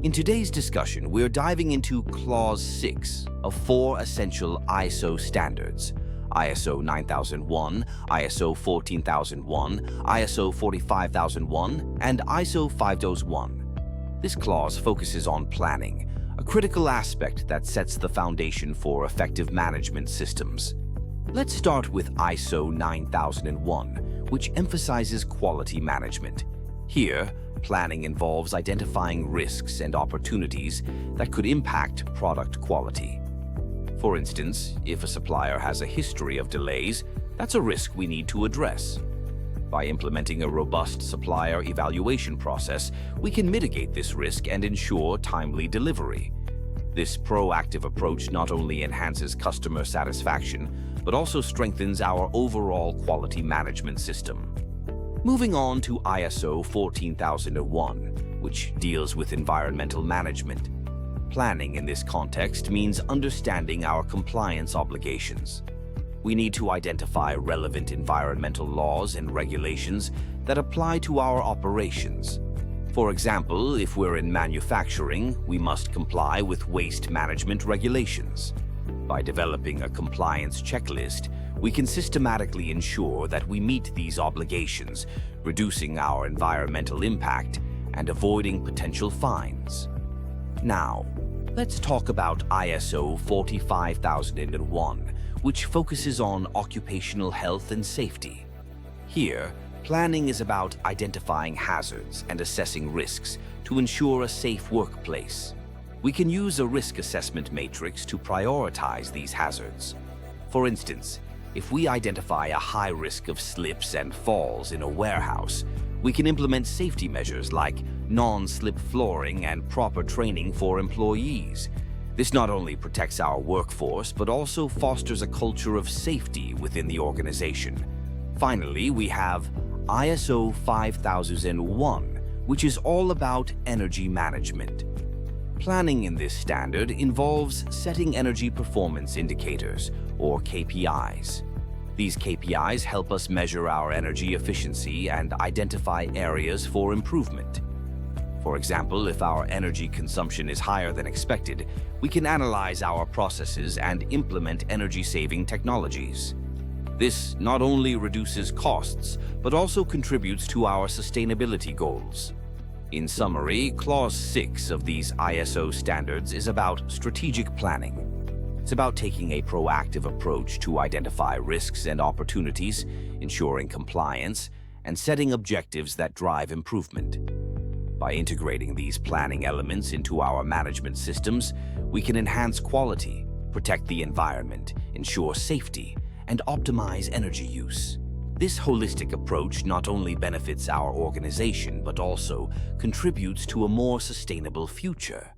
In today's discussion, we're diving into Clause 6 of 4 essential ISO standards: ISO 9001, ISO 14001, ISO 45001, and ISO 5001. This clause focuses on planning, a critical aspect that sets the foundation for effective management systems. Let's start with ISO 9001, which emphasizes quality management. Here, planning involves identifying risks and opportunities that could impact product quality. For instance, if a supplier has a history of delays, that's a risk we need to address. By implementing a robust supplier evaluation process, we can mitigate this risk and ensure timely delivery. This proactive approach not only enhances customer satisfaction, but also strengthens our overall quality management system. Moving on to ISO 14001, which deals with environmental management. Planning in this context means understanding our compliance obligations. We need to identify relevant environmental laws and regulations that apply to our operations. For example, if we're in manufacturing, we must comply with waste management regulations. By developing a compliance checklist, we can systematically ensure that we meet these obligations, reducing our environmental impact and avoiding potential fines. Now, let's talk about ISO 45001, which focuses on occupational health and safety. Here, planning is about identifying hazards and assessing risks to ensure a safe workplace. We can use a risk assessment matrix to prioritize these hazards. For instance, if we identify a high risk of slips and falls in a warehouse, we can implement safety measures like non-slip flooring and proper training for employees. This not only protects our workforce, but also fosters a culture of safety within the organization. Finally, we have ISO 5001, which is all about energy management. Planning in this standard involves setting energy performance indicators, or KPIs. These KPIs help us measure our energy efficiency and identify areas for improvement. For example, if our energy consumption is higher than expected, we can analyze our processes and implement energy-saving technologies. This not only reduces costs, but also contributes to our sustainability goals. In summary, Clause 6 of these ISO standards is about strategic planning. It's about taking a proactive approach to identify risks and opportunities, ensuring compliance, and setting objectives that drive improvement. By integrating these planning elements into our management systems, we can enhance quality, protect the environment, ensure safety, and optimize energy use. This holistic approach not only benefits our organization, but also contributes to a more sustainable future.